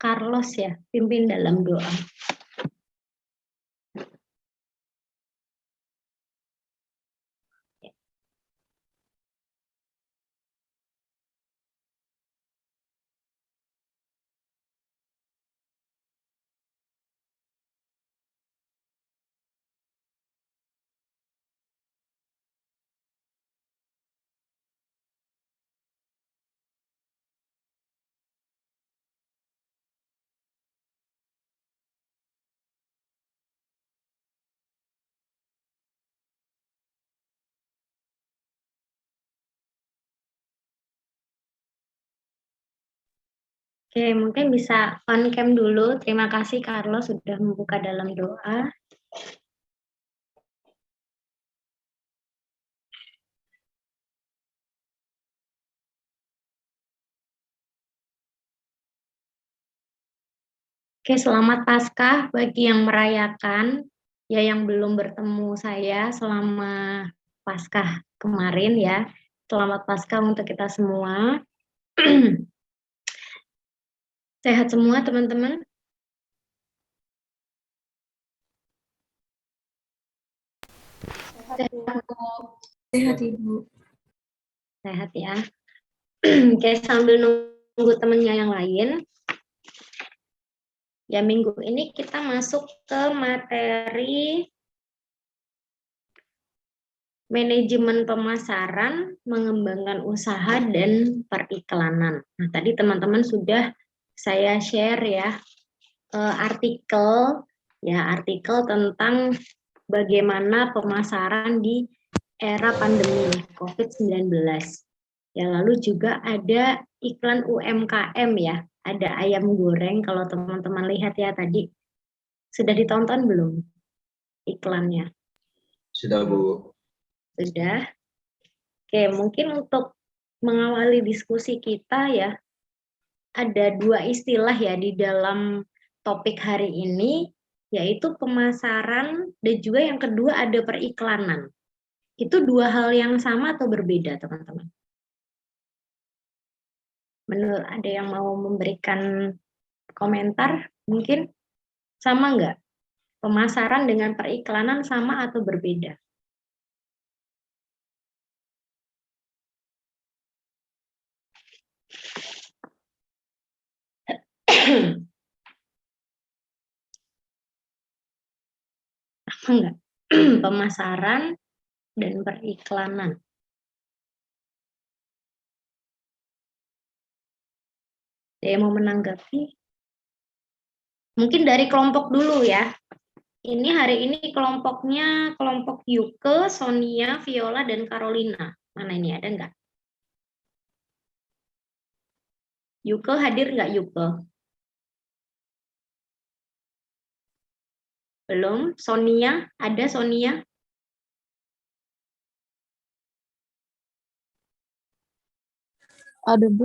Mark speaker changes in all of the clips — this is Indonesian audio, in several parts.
Speaker 1: Carlos ya, pimpin dalam doa. Oke, mungkin bisa on cam dulu. Terima kasih Carlos sudah membuka dalam doa. Oke, selamat Paskah bagi yang merayakan, ya yang belum bertemu saya selama Paskah kemarin ya. Selamat Paskah untuk kita semua. Sehat semua teman-teman?
Speaker 2: Sehat Ibu.
Speaker 1: Sehat ya. Oke, sambil nunggu temennya yang lain. Ya, minggu ini kita masuk ke materi manajemen pemasaran, mengembangkan usaha, dan periklanan. Nah, tadi teman-teman sudah saya share ya artikel tentang bagaimana pemasaran di era pandemi COVID-19. Ya, lalu juga ada iklan UMKM ya, ada ayam goreng kalau teman-teman lihat ya tadi. Sudah ditonton belum iklannya?
Speaker 3: Sudah, Bu.
Speaker 1: Sudah. Oke, mungkin untuk mengawali diskusi kita ya, ada dua istilah ya di dalam topik hari ini, yaitu pemasaran dan juga yang kedua ada periklanan. Itu dua hal yang sama atau berbeda, teman-teman? Menurut ada yang mau memberikan komentar, mungkin sama nggak? Pemasaran dengan periklanan sama atau berbeda? Sama nggak? Pemasaran dan periklanan. Ada yang mau menanggapi? Mungkin dari kelompok dulu ya. Ini hari ini kelompoknya kelompok Yuke, Sonia, Viola, dan Carolina. Mana ini ada nggak? Yuke hadir nggak Yuke? Belum. Sonia, ada Sonia?
Speaker 2: Ada Bu.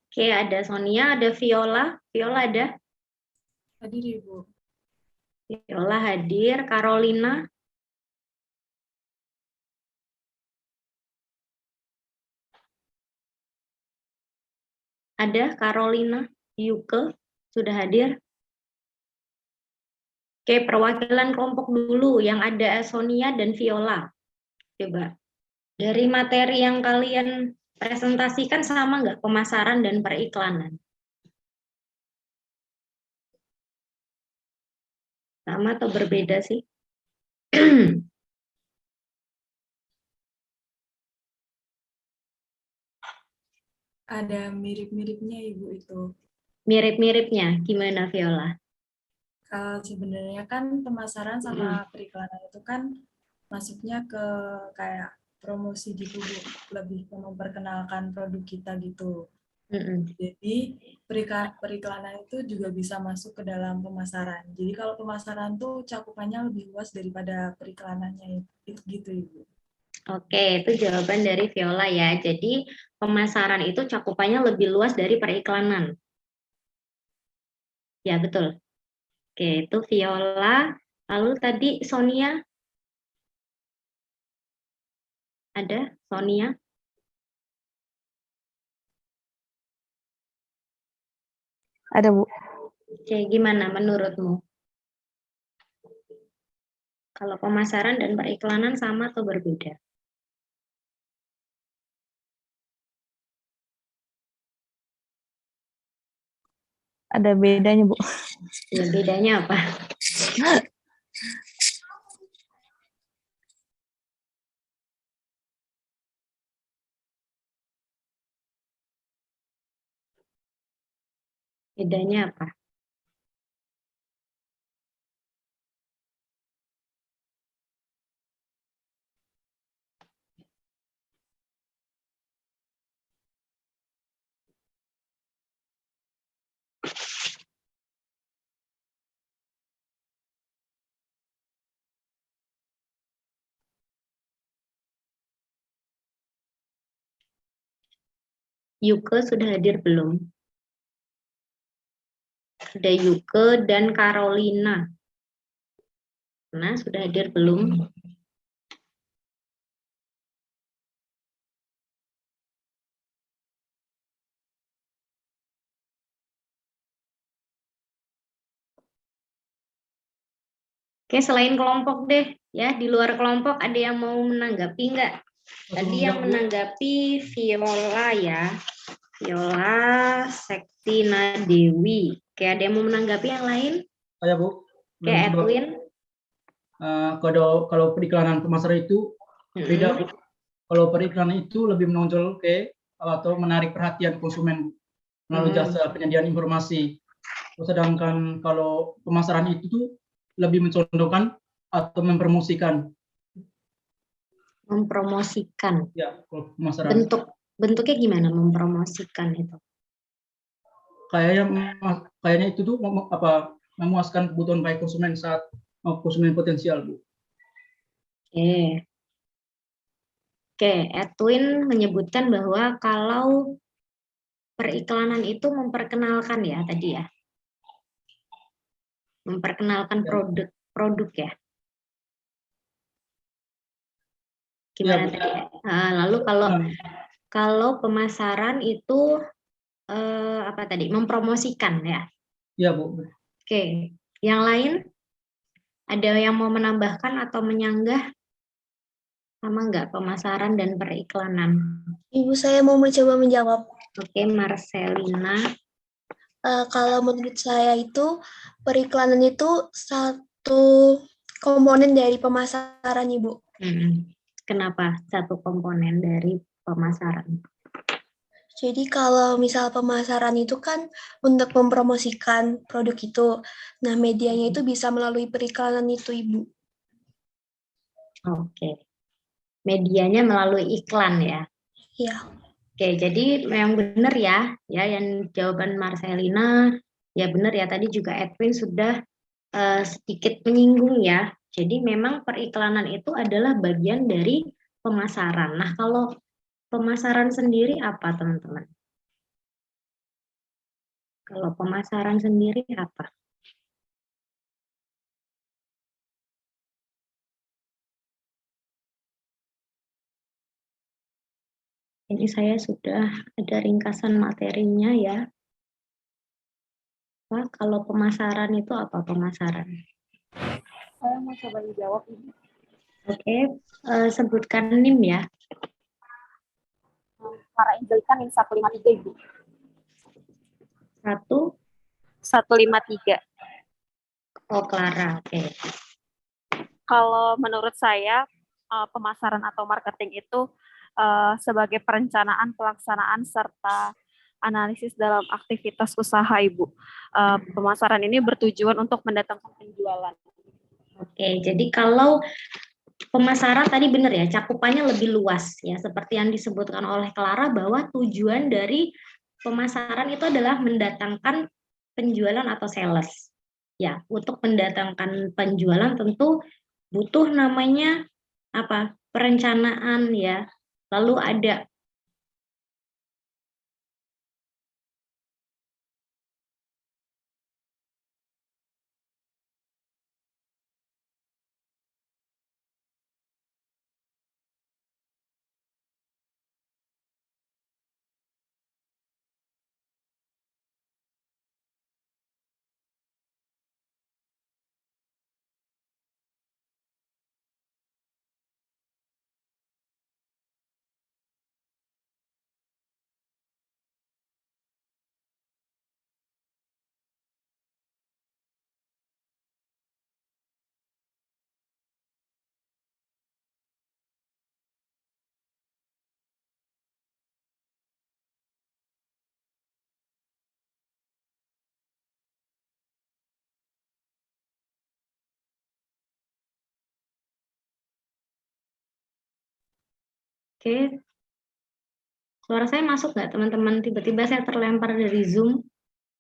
Speaker 1: Oke, ada Sonia, ada Viola. Viola ada?
Speaker 2: Hadir Ibu.
Speaker 1: Viola hadir. Carolina? Ada Carolina? Yuke sudah hadir? Oke, perwakilan kelompok dulu yang ada Sonia dan Viola. Coba. Dari materi yang kalian presentasikan sama nggak pemasaran dan periklanan? Sama atau berbeda sih?
Speaker 2: Ada mirip-miripnya Ibu itu.
Speaker 1: Mirip-miripnya, gimana Viola?
Speaker 2: Sebenarnya kan pemasaran sama periklanan itu kan masuknya ke kayak promosi gitu Bu, lebih ke memperkenalkan produk kita gitu. Jadi periklanan itu juga bisa masuk ke dalam pemasaran. Jadi kalau pemasaran tuh cakupannya lebih luas daripada periklanannya itu gitu Ibu.
Speaker 1: Oke, itu jawaban dari Viola ya. Jadi pemasaran itu cakupannya lebih luas dari periklanan. Ya, betul. Oke, itu Viola. Lalu tadi Sonia? Ada Sonia?
Speaker 4: Ada, Bu.
Speaker 1: Oke, gimana menurutmu? Kalau pemasaran dan periklanan sama atau berbeda?
Speaker 4: Ada bedanya, Bu.
Speaker 1: Ya, bedanya apa? Bedanya apa? Yuke sudah hadir belum? Ada Yuke dan Carolina. Nah, sudah hadir belum? Oke, selain kelompok deh, ya di luar kelompok ada yang mau menanggapi nggak? Tadi yang menanggapi Viola ya, Viola Sektina Dewi. Oke, ada yang mau menanggapi yang lain?
Speaker 5: Saya Bu.
Speaker 1: Oke, Edwin.
Speaker 5: Kalau periklanan pemasaran itu beda Bu. Kalau periklanan itu lebih menonjol atau menarik perhatian konsumen melalui jasa penyediaan informasi. Sedangkan kalau pemasaran itu tuh lebih mencontohkan atau mempromosikan.
Speaker 1: Mempromosikan.
Speaker 5: Ya, kalau pemasaran.
Speaker 1: Bentuknya gimana mempromosikan itu?
Speaker 5: Kayaknya itu tuh memuaskan kebutuhan baik konsumen saat konsumen potensial, Bu.
Speaker 1: Oke. Oke, Edwin menyebutkan bahwa kalau periklanan itu memperkenalkan ya tadi ya. Memperkenalkan produk ya. Gimana
Speaker 5: ya,
Speaker 1: tadi? Lalu kalau pemasaran itu apa tadi? Mempromosikan ya.
Speaker 5: Iya, Bu.
Speaker 1: Oke. Yang lain ada yang mau menambahkan atau menyanggah? Sama nggak pemasaran dan periklanan?
Speaker 6: Ibu, saya mau mencoba menjawab.
Speaker 1: Oke, Marcelina.
Speaker 6: Kalau menurut saya itu periklanan itu satu komponen dari pemasaran, Ibu.
Speaker 1: Kenapa satu komponen dari pemasaran?
Speaker 6: Jadi kalau misal pemasaran itu kan untuk mempromosikan produk itu. Nah, medianya itu bisa melalui periklanan itu, Ibu.
Speaker 1: Oke. Medianya melalui iklan ya.
Speaker 6: Iya.
Speaker 1: Oke, jadi yang benar ya yang jawaban Marcelina ya benar ya, tadi juga Edwin sudah sedikit menyinggung ya. Jadi memang periklanan itu adalah bagian dari pemasaran. Nah, kalau pemasaran sendiri apa, teman-teman? Kalau pemasaran sendiri apa? Ini saya sudah ada ringkasan materinya ya. Nah, kalau pemasaran itu apa pemasaran?
Speaker 4: Saya mau coba dijawab ini.
Speaker 1: Oke, sebutkan NIM ya.
Speaker 4: Clara Angelika NIM 153, Ibu. 153.
Speaker 1: Oh, Clara, oke.
Speaker 4: Kalau menurut saya, pemasaran atau marketing itu sebagai perencanaan, pelaksanaan, serta analisis dalam aktivitas usaha, Ibu. Pemasaran ini bertujuan untuk mendatangkan penjualan.
Speaker 1: Oke, jadi kalau pemasaran tadi benar ya, cakupannya lebih luas ya, seperti yang disebutkan oleh Clara bahwa tujuan dari pemasaran itu adalah mendatangkan penjualan atau sales. Ya, untuk mendatangkan penjualan tentu butuh namanya apa? Perencanaan ya. Lalu ada Oke, suara saya masuk nggak teman-teman? Tiba-tiba saya terlempar dari Zoom.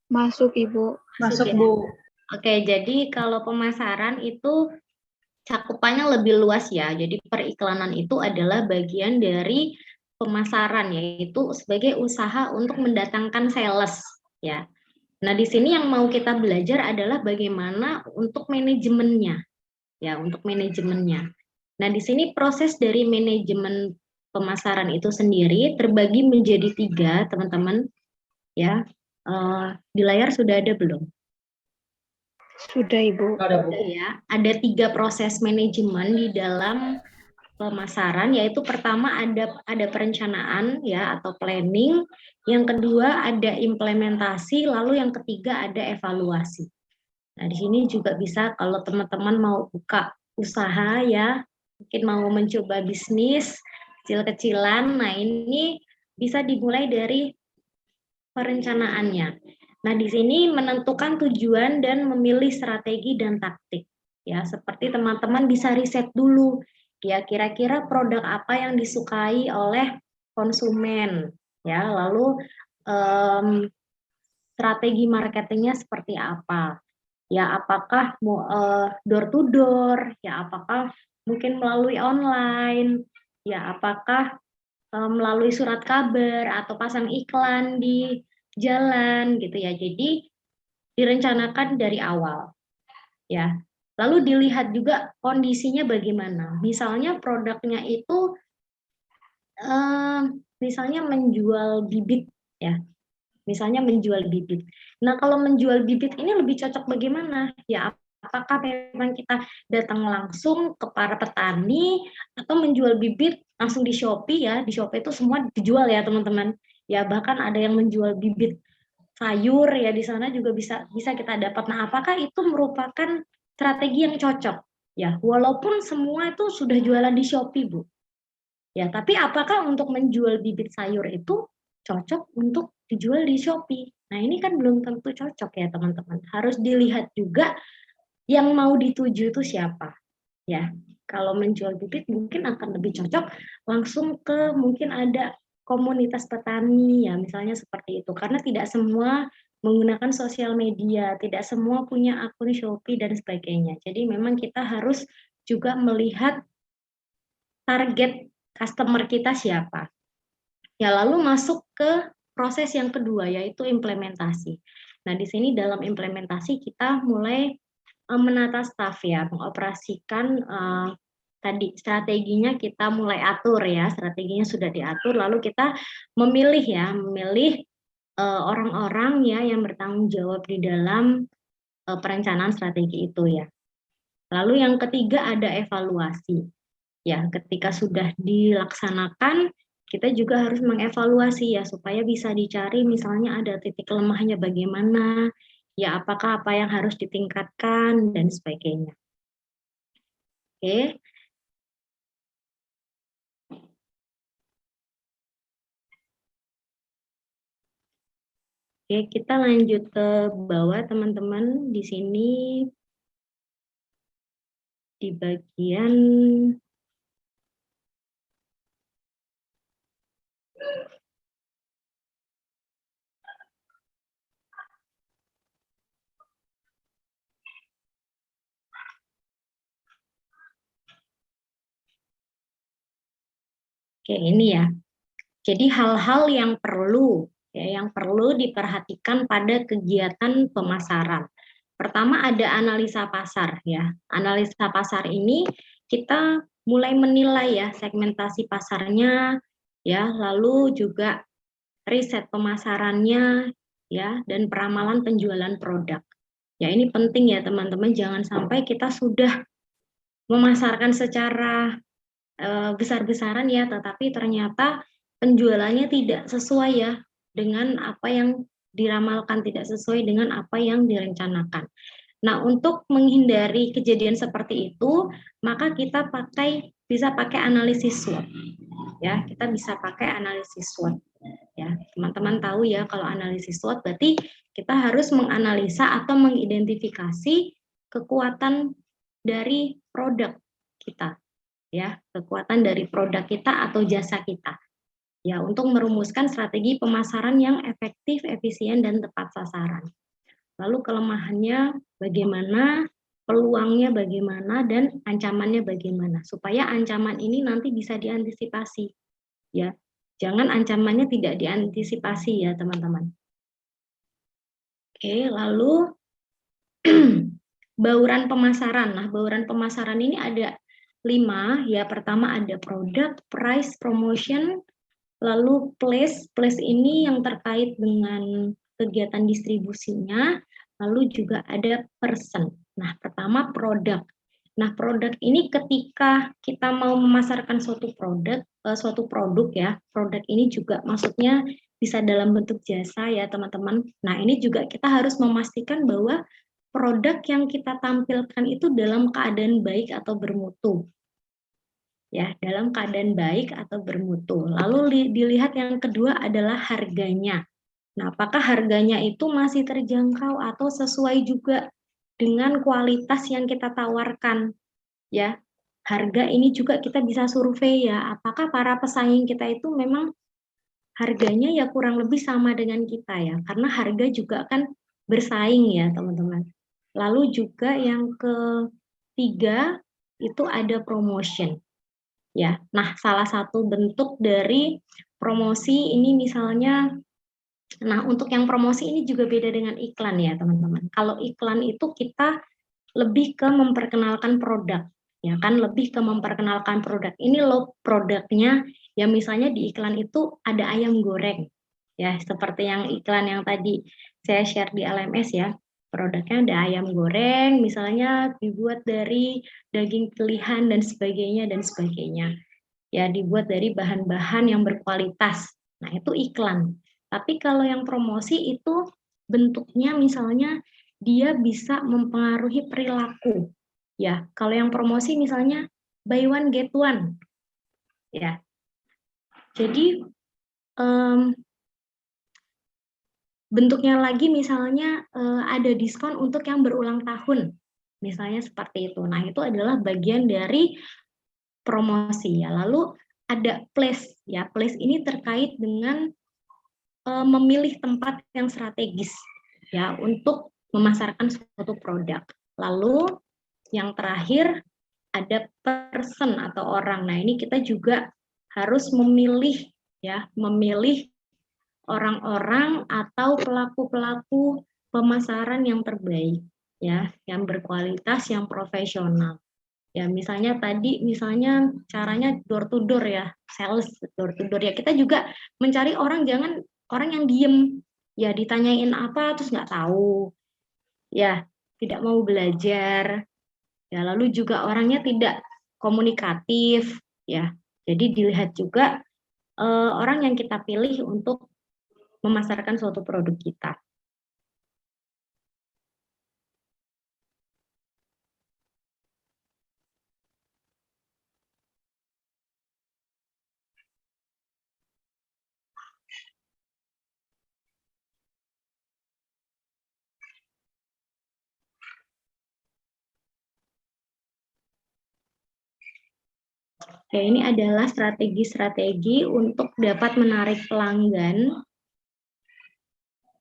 Speaker 4: Masuk, Ibu.
Speaker 2: Masuk,
Speaker 1: ya?
Speaker 2: Bu.
Speaker 1: Oke, jadi kalau pemasaran itu cakupannya lebih luas ya. Jadi periklanan itu adalah bagian dari pemasaran, yaitu sebagai usaha untuk mendatangkan sales ya. Nah, di sini yang mau kita belajar adalah bagaimana untuk manajemennya ya, untuk manajemennya. Nah, di sini proses dari manajemen pemasaran itu sendiri terbagi menjadi 3, teman-teman ya. Di layar sudah ada belum?
Speaker 4: Sudah, Ibu.
Speaker 5: Ada, Bu.
Speaker 1: Ya, ada 3 proses manajemen di dalam pemasaran, yaitu pertama ada perencanaan ya atau planning, yang kedua ada implementasi, lalu yang ketiga ada evaluasi. Nah, di sini juga bisa kalau teman-teman mau buka usaha ya, mungkin mau mencoba bisnis kecil-kecilan, nah ini bisa dimulai dari perencanaannya. Nah, di sini menentukan tujuan dan memilih strategi dan taktik. Ya, seperti teman-teman bisa riset dulu, ya kira-kira produk apa yang disukai oleh konsumen, ya, lalu strategi marketingnya seperti apa, ya apakah door to door, ya apakah mungkin melalui online, ya apakah melalui surat kabar atau pasang iklan di jalan gitu ya. Jadi direncanakan dari awal ya. Lalu dilihat juga kondisinya bagaimana. Misalnya produknya itu misalnya menjual bibit ya. Misalnya menjual bibit. Nah, kalau menjual bibit ini lebih cocok bagaimana? Ya, apakah memang kita datang langsung ke para petani atau menjual bibit langsung di Shopee ya? Di Shopee itu semua dijual ya, teman-teman. Ya, bahkan ada yang menjual bibit sayur ya, di sana juga bisa kita dapat. Nah, apakah itu merupakan strategi yang cocok? Ya, walaupun semua itu sudah jualan di Shopee, Bu. Ya, tapi apakah untuk menjual bibit sayur itu cocok untuk dijual di Shopee? Nah, ini kan belum tentu cocok ya, teman-teman. Harus dilihat juga yang mau dituju itu siapa. Ya, kalau menjual bibit mungkin akan lebih cocok langsung ke mungkin ada komunitas petani ya, misalnya seperti itu. Karena tidak semua menggunakan sosial media, tidak semua punya akun Shopee dan sebagainya. Jadi memang kita harus juga melihat target customer kita siapa. Ya, lalu masuk ke proses yang kedua, yaitu implementasi. Nah, di sini dalam implementasi kita mulai menata staff ya, mengoperasikan tadi strateginya kita mulai atur ya, strateginya sudah diatur, lalu kita memilih orang-orang ya yang bertanggung jawab di dalam perencanaan strategi itu ya. Lalu yang ketiga ada evaluasi. Ya, ketika sudah dilaksanakan, kita juga harus mengevaluasi ya supaya bisa dicari misalnya ada titik lemahnya bagaimana, ya apakah apa yang harus ditingkatkan dan sebagainya. Oke. Oke, kita lanjut ke bawah teman-teman. Di sini di bagian Oke, ini ya. Jadi hal-hal yang perlu diperhatikan pada kegiatan pemasaran. Pertama ada analisa pasar ya. Analisa pasar ini kita mulai menilai ya segmentasi pasarnya ya, lalu juga riset pemasarannya ya dan peramalan penjualan produk. Ya, ini penting ya teman-teman, jangan sampai kita sudah memasarkan secara besar-besaran ya, tetapi ternyata penjualannya tidak sesuai ya dengan apa yang diramalkan, tidak sesuai dengan apa yang direncanakan. Nah, untuk menghindari kejadian seperti itu, maka kita bisa pakai analisis SWOT. Ya, kita bisa pakai analisis SWOT. Ya, teman-teman tahu ya kalau analisis SWOT berarti kita harus menganalisa atau mengidentifikasi kekuatan dari produk kita. ya, kekuatan dari produk kita atau jasa kita. Ya, untuk merumuskan strategi pemasaran yang efektif, efisien, dan tepat sasaran. Lalu kelemahannya bagaimana, peluangnya bagaimana, dan ancamannya bagaimana. Supaya ancaman ini nanti bisa diantisipasi. Ya, jangan ancamannya tidak diantisipasi ya teman-teman. Oke, lalu bauran pemasaran. Nah, bauran pemasaran ini ada 5 ya. Pertama ada produk, price, promotion, lalu place. Place ini yang terkait dengan kegiatan distribusinya, lalu juga ada person. Nah, pertama produk. Nah, produk ini ketika kita mau memasarkan suatu produk ya, produk ini juga maksudnya bisa dalam bentuk jasa ya teman-teman. Nah, ini juga kita harus memastikan bahwa produk yang kita tampilkan itu dalam keadaan baik atau bermutu. Ya, dalam keadaan baik atau bermutu. Lalu dilihat yang kedua adalah harganya. Nah, apakah harganya itu masih terjangkau atau sesuai juga dengan kualitas yang kita tawarkan? Ya, harga ini juga kita bisa survei ya, apakah para pesaing kita itu memang harganya ya kurang lebih sama dengan kita ya, karena harga juga kan bersaing ya teman-teman. Lalu juga yang ketiga itu ada promotion ya. Nah, salah satu bentuk dari promosi ini misalnya, nah untuk yang promosi ini juga beda dengan iklan ya teman-teman. Kalau iklan itu kita lebih ke memperkenalkan produk, ya kan, lebih ke memperkenalkan produk. Ini loh produknya, ya misalnya di iklan itu ada ayam goreng, ya seperti yang iklan yang tadi saya share di LMS ya. Produknya ada ayam goreng, misalnya dibuat dari daging pilihan dan sebagainya dan sebagainya. Ya dibuat dari bahan-bahan yang berkualitas. Nah itu iklan. Tapi kalau yang promosi itu bentuknya misalnya dia bisa mempengaruhi perilaku. Ya, kalau yang promosi misalnya buy one get one. Ya. Jadi bentuknya lagi misalnya ada diskon untuk yang berulang tahun. Misalnya seperti itu. Nah, itu adalah bagian dari promosi ya. Lalu ada place ya. Place ini terkait dengan memilih tempat yang strategis ya untuk memasarkan suatu produk. Lalu yang terakhir ada person atau orang. Nah, ini kita juga harus memilih ya, memilih orang-orang atau pelaku-pelaku pemasaran yang terbaik ya, yang berkualitas, yang profesional. Ya, misalnya tadi misalnya caranya door to door ya, sales door to door ya. Kita juga mencari orang, jangan orang yang diem ya, ditanyain apa terus nggak tahu. Ya, tidak mau belajar. Ya, lalu juga orangnya tidak komunikatif ya. Jadi dilihat juga orang yang kita pilih untuk memasarkan suatu produk kita. Oke, ini adalah strategi-strategi untuk dapat menarik pelanggan.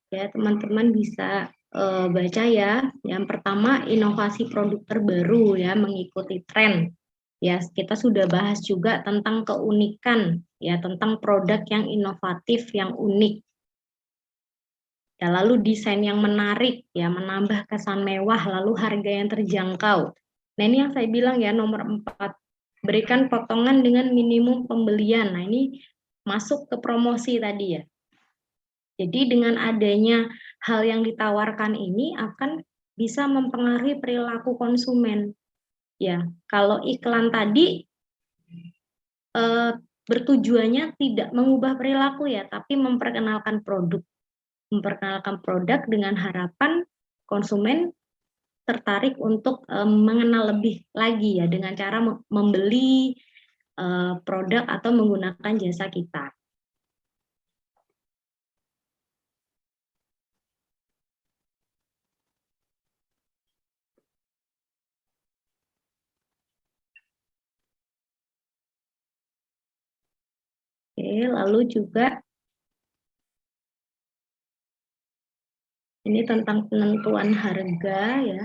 Speaker 1: Ya, teman-teman bisa baca ya. Yang pertama, inovasi produk terbaru ya, mengikuti tren. Ya, kita sudah bahas juga tentang keunikan ya, tentang produk yang inovatif, yang unik. Ya, lalu desain yang menarik ya, menambah kesan mewah, lalu harga yang terjangkau. Nah, ini yang saya bilang ya, nomor 4, berikan potongan dengan minimum pembelian. Nah, ini masuk ke promosi tadi ya. Jadi dengan adanya hal yang ditawarkan ini akan bisa mempengaruhi perilaku konsumen. Ya, kalau iklan tadi bertujuannya tidak mengubah perilaku ya, tapi memperkenalkan produk. Memperkenalkan produk dengan harapan konsumen tertarik untuk mengenal lebih lagi ya dengan cara membeli produk atau menggunakan jasa kita. lalu juga ini tentang penentuan harga ya.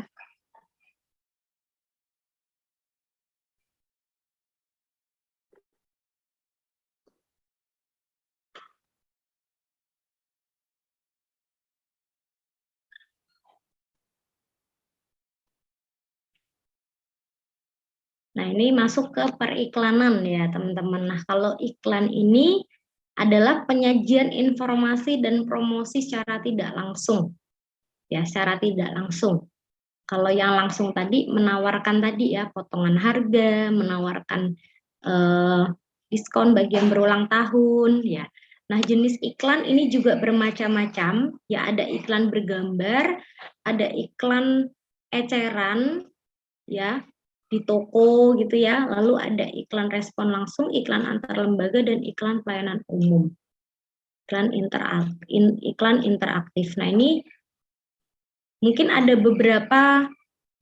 Speaker 1: Nah, ini masuk ke periklanan ya, teman-teman. Nah, kalau iklan ini adalah penyajian informasi dan promosi secara tidak langsung. Ya, secara tidak langsung. Kalau yang langsung tadi menawarkan tadi ya potongan harga, menawarkan diskon bagi yang berulang tahun ya. Nah, jenis iklan ini juga bermacam-macam. Ya, ada iklan bergambar, ada iklan eceran ya di toko gitu ya. Lalu ada iklan respon langsung, iklan antar lembaga dan iklan pelayanan umum. Iklan interaktif. Nah, ini mungkin ada beberapa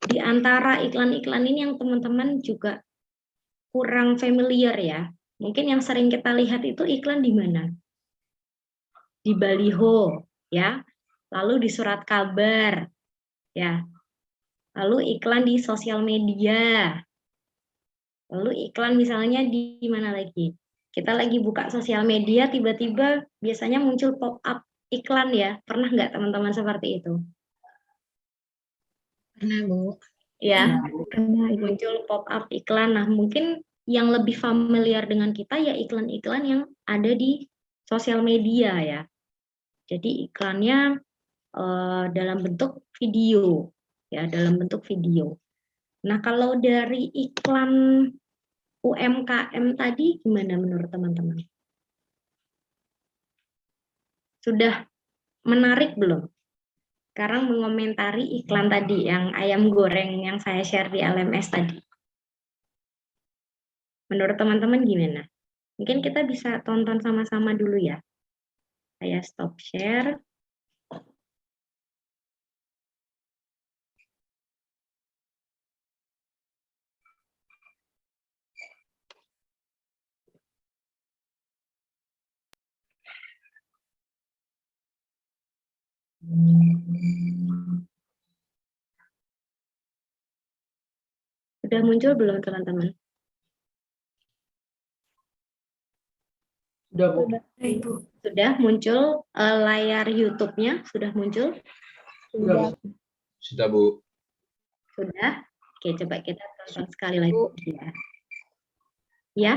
Speaker 1: di antara iklan-iklan ini yang teman-teman juga kurang familiar ya. Mungkin yang sering kita lihat itu iklan di mana? Di baliho ya. Lalu di surat kabar ya. Lalu iklan di sosial media. Lalu iklan misalnya di mana lagi? Kita lagi buka sosial media, tiba-tiba biasanya muncul pop-up iklan ya. Pernah nggak teman-teman seperti itu?
Speaker 7: Pernah, Bu.
Speaker 1: Ya,
Speaker 4: Pernah, Ibu.
Speaker 1: muncul pop-up iklan. Nah, mungkin yang lebih familiar dengan kita ya iklan-iklan yang ada di sosial media ya. Jadi iklannya dalam bentuk video, ya dalam bentuk video. Nah, kalau dari iklan UMKM tadi gimana menurut teman-teman? Sudah menarik belum? Sekarang mengomentari iklan tadi yang ayam goreng yang saya share di LMS tadi. Menurut teman-teman gimana? Mungkin kita bisa tonton sama-sama dulu ya. Saya stop share. Sudah muncul belum teman-teman?
Speaker 5: Sudah, Bu.
Speaker 2: Ibu.
Speaker 1: Sudah muncul layar YouTube-nya? Sudah muncul?
Speaker 5: Sudah.
Speaker 3: Sudah, Bu.
Speaker 1: Sudah? Oke, coba kita tonton sekali lagi ya. Ya?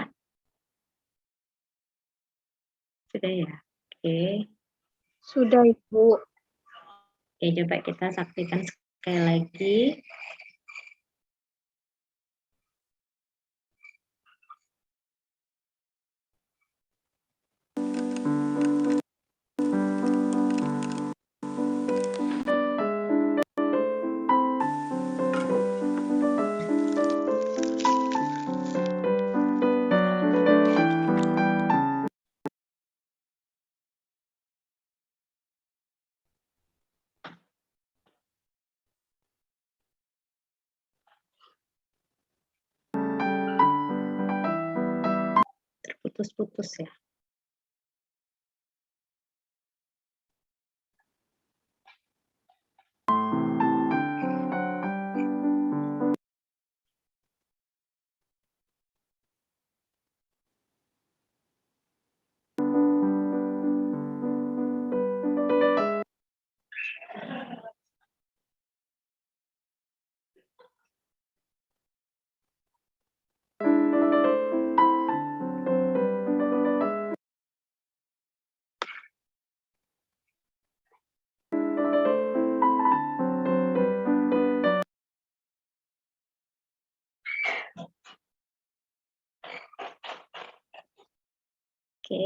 Speaker 1: Sudah ya? Oke.
Speaker 4: Sudah, Ibu.
Speaker 1: Oke, coba kita saksikan sekali lagi. Terputus-putus ya. Oke.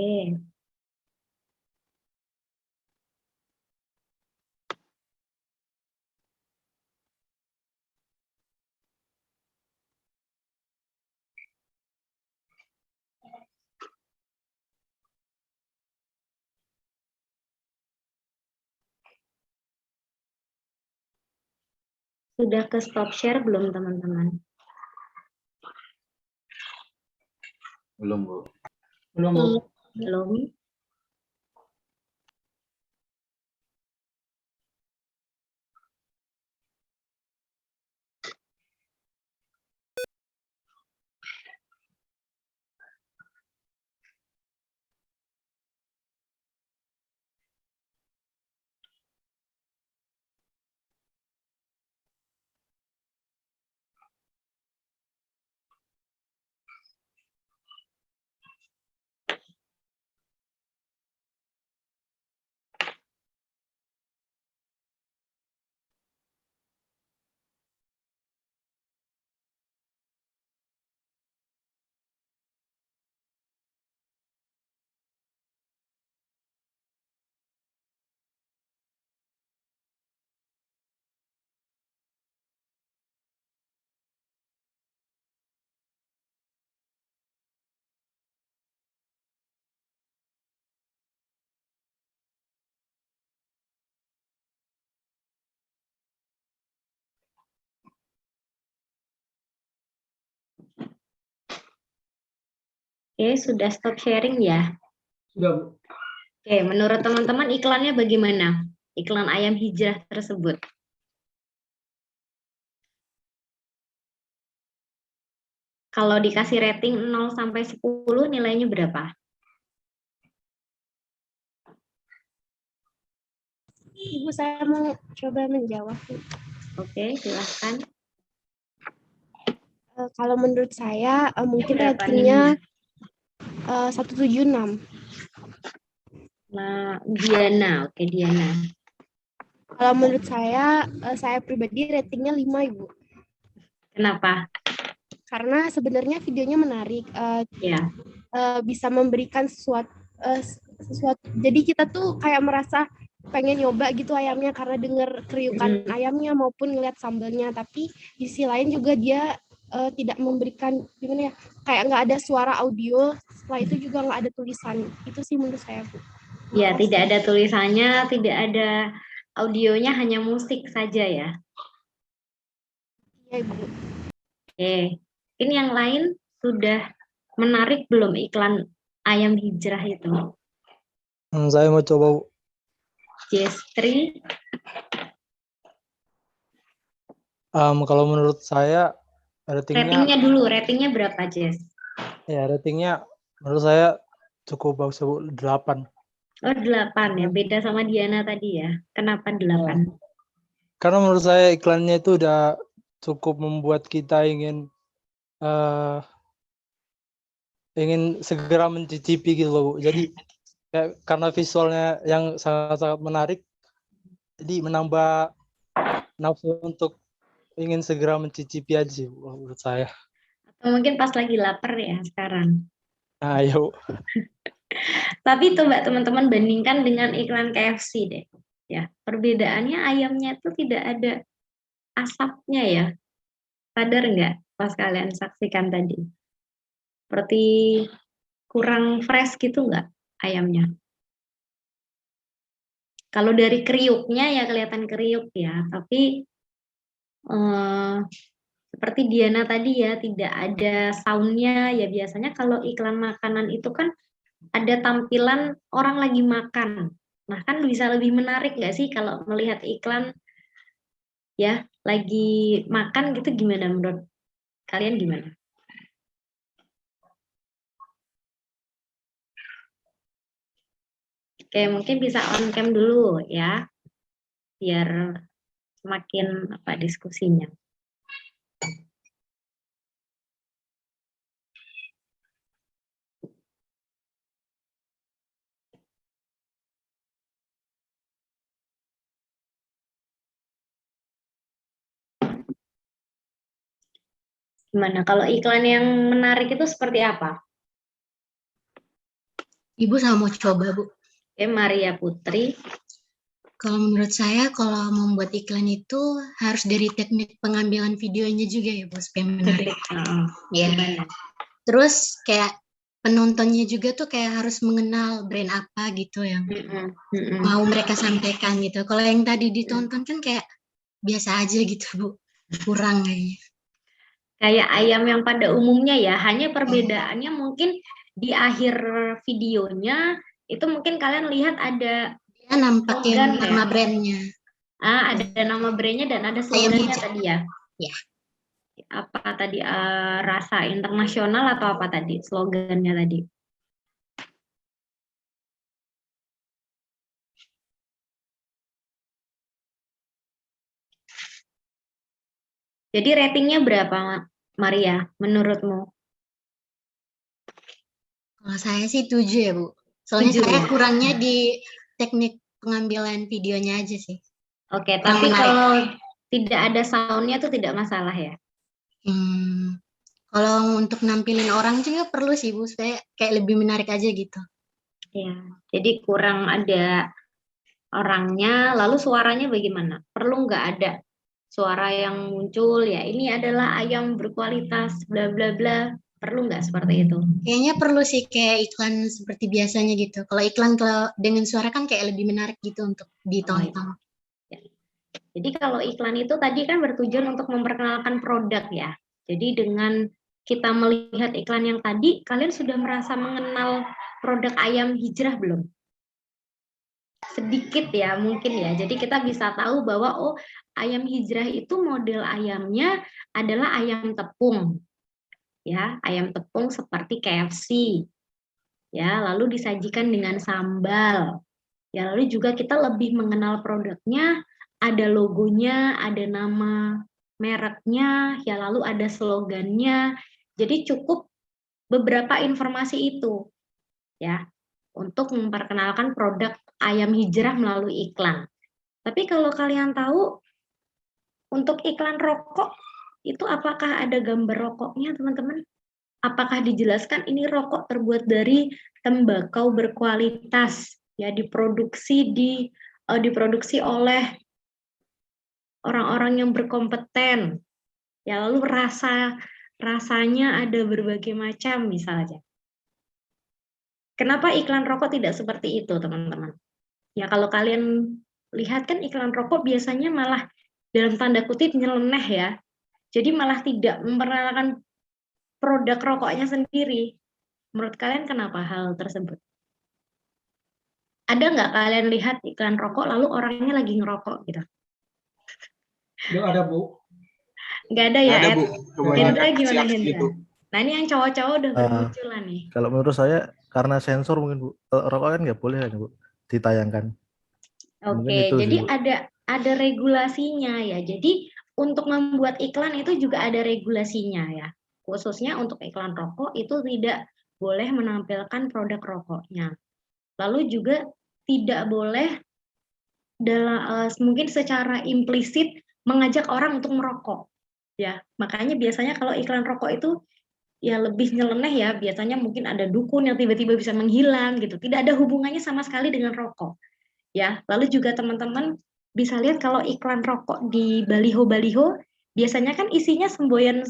Speaker 1: Sudah ke stop share belum teman-teman?
Speaker 3: Belum, Bu.
Speaker 5: Belum, Bu.
Speaker 1: Belum. Oke, sudah stop sharing ya?
Speaker 5: Sudah, Bu.
Speaker 1: Oke, menurut teman-teman iklannya bagaimana? Iklan ayam hijrah tersebut. Kalau dikasih rating 0 sampai 10 nilainya berapa?
Speaker 7: Ibu, saya mau coba menjawab.
Speaker 1: Oke, silahkan.
Speaker 7: Kalau menurut saya mungkin
Speaker 1: Berapa
Speaker 7: ratingnya
Speaker 1: nilainya?
Speaker 7: 176.
Speaker 1: Nah, Diana. Oke, Diana.
Speaker 7: Kalau menurut saya pribadi ratingnya 5, Ibu.
Speaker 1: Kenapa?
Speaker 7: Karena sebenarnya videonya menarik,
Speaker 1: Ya.
Speaker 7: bisa memberikan sesuatu. Jadi kita tuh kayak merasa pengen nyoba gitu ayamnya karena dengar kriukan ayamnya maupun ngeliat sambelnya. Tapi di sisi lain juga dia tidak memberikan gimana ya, kayak nggak ada suara audio. Setelah itu juga nggak ada tulisan. Itu sih menurut saya, Bu.
Speaker 1: Ya, tidak ada tulisannya, tidak ada audionya, hanya musik saja ya.
Speaker 7: Iya, Ibu.
Speaker 1: Oke, ini yang lain sudah menarik belum iklan ayam hijrah itu?
Speaker 8: Saya mau coba, Bu.
Speaker 1: Jestri,
Speaker 8: Kalau menurut saya
Speaker 1: ratingnya dulu, ratingnya berapa, Jess?
Speaker 8: ya ratingnya menurut saya cukup bagus, Bu, 8.
Speaker 1: Oh, 8 ya, beda sama Diana tadi ya. Kenapa 8?
Speaker 8: Karena menurut saya iklannya itu udah cukup membuat kita ingin segera mencicipi gitu loh, Bu. Jadi karena visualnya yang sangat-sangat menarik, jadi menambah nafsu untuk ingin segera mencicipi aja sih, Bu, menurut saya.
Speaker 1: Atau mungkin pas lagi lapar ya sekarang.
Speaker 8: Nah, ya, Bu.
Speaker 1: Tapi coba teman-teman bandingkan dengan iklan KFC deh. Ya, perbedaannya ayamnya itu tidak ada asapnya ya. Sadar nggak pas kalian saksikan tadi? Seperti kurang fresh gitu nggak ayamnya? Kalau dari kriuknya ya kelihatan kriuk ya, tapi seperti Diana tadi ya tidak ada soundnya ya. Biasanya kalau iklan makanan itu kan ada tampilan orang lagi makan. Nah kan bisa lebih menarik nggak sih kalau melihat iklan ya lagi makan gitu, gimana menurut kalian gimana? Oke, mungkin bisa on cam dulu ya, biar semakin diskusinya. Gimana kalau iklan yang menarik itu seperti apa?
Speaker 9: Ibu sama mau coba, Bu.
Speaker 1: Oke, Maria Putri.
Speaker 9: Kalau menurut saya, kalau membuat iklan itu harus dari teknik pengambilan videonya juga ya, Bu, supaya menarik. Ya. Terus kayak penontonnya juga tuh kayak harus mengenal brand apa gitu yang mau mereka sampaikan gitu. Kalau yang tadi ditonton kan kayak biasa aja gitu, Bu. Kurang kayaknya.
Speaker 1: Kayak ayam yang pada umumnya ya, hanya perbedaannya mungkin di akhir videonya itu mungkin kalian lihat ada
Speaker 9: Dia nampakin
Speaker 1: slogan ya.
Speaker 9: nama brandnya.
Speaker 1: Ada nama brandnya dan ada slogannya tadi ya.
Speaker 9: Ya.
Speaker 1: Apa tadi, rasa internasional atau apa tadi slogannya tadi? Jadi ratingnya berapa, Maria, menurutmu?
Speaker 9: Kalau saya sih 7 ya, Bu. Soalnya
Speaker 1: 7
Speaker 9: saya
Speaker 1: ya?
Speaker 9: kurangnya di teknik pengambilan videonya aja sih.
Speaker 1: Oke,
Speaker 9: Kurang
Speaker 1: tapi
Speaker 9: menarik.
Speaker 1: kalau tidak ada soundnya itu tidak masalah ya?
Speaker 9: Kalau untuk nampilin orang juga perlu sih, Bu, supaya kayak lebih menarik aja gitu.
Speaker 1: Ya, jadi kurang ada orangnya, lalu suaranya bagaimana? Perlu nggak ada suara yang muncul, ya ini adalah ayam berkualitas, bla bla bla, perlu nggak seperti itu?
Speaker 9: Kayaknya perlu sih kayak iklan seperti biasanya gitu. Kalau iklan dengan suara kan kayak lebih menarik gitu untuk ditonton.
Speaker 1: Ya. Jadi kalau iklan itu tadi kan bertujuan untuk memperkenalkan produk ya. Jadi dengan kita melihat iklan yang tadi, kalian sudah merasa mengenal produk ayam hijrah belum? Sedikit ya mungkin ya. Jadi kita bisa tahu bahwa oh ayam hijrah itu model ayamnya adalah ayam tepung. Ya, ayam tepung seperti KFC. Ya, lalu disajikan dengan sambal. Ya, lalu juga kita lebih mengenal produknya, ada logonya, ada nama mereknya, ya lalu ada slogannya. Jadi cukup beberapa informasi itu. Ya, untuk memperkenalkan produk ayam hijrah melalui iklan. Tapi kalau kalian tahu, untuk iklan rokok, itu apakah ada gambar rokoknya, teman-teman? Apakah dijelaskan ini rokok terbuat dari tembakau berkualitas, ya diproduksi oleh orang-orang yang berkompeten, ya lalu rasanya ada berbagai macam misalnya. Kenapa iklan rokok tidak seperti itu, teman-teman? Ya kalau kalian lihat kan iklan rokok biasanya malah dalam tanda kutip nyeleneh ya. Jadi malah tidak memperkenalkan produk rokoknya sendiri. Menurut kalian kenapa hal tersebut? Ada nggak kalian lihat iklan rokok lalu orangnya lagi ngerokok gitu?
Speaker 5: Nggak ada, Bu.
Speaker 1: Nggak ada ya,
Speaker 3: Ada,
Speaker 1: Ed?
Speaker 3: Bu.
Speaker 1: Hendra
Speaker 3: Kebanyakan
Speaker 1: gimana,
Speaker 3: aksi-aksi
Speaker 1: Hendra?
Speaker 3: gitu.
Speaker 1: Nah ini yang cowok-cowok udah bermunculan nih.
Speaker 10: Kalau menurut saya karena sensor mungkin, Bu. Rokok kan nggak boleh kan, Bu, ditayangkan. Mungkin
Speaker 1: Oke,
Speaker 10: itu
Speaker 1: jadi
Speaker 10: sih, Bu.
Speaker 1: ada regulasinya ya. Jadi untuk membuat iklan itu juga ada regulasinya ya. Khususnya untuk iklan rokok itu tidak boleh menampilkan produk rokoknya. Lalu juga tidak boleh mungkin secara implisit mengajak orang untuk merokok. Ya, makanya biasanya kalau iklan rokok itu ya lebih nyeleneh ya. Biasanya mungkin ada dukun yang tiba-tiba bisa menghilang gitu. Tidak ada hubungannya sama sekali dengan rokok. Ya, lalu juga teman-teman bisa lihat kalau iklan rokok di baliho-baliho biasanya kan isinya semboyan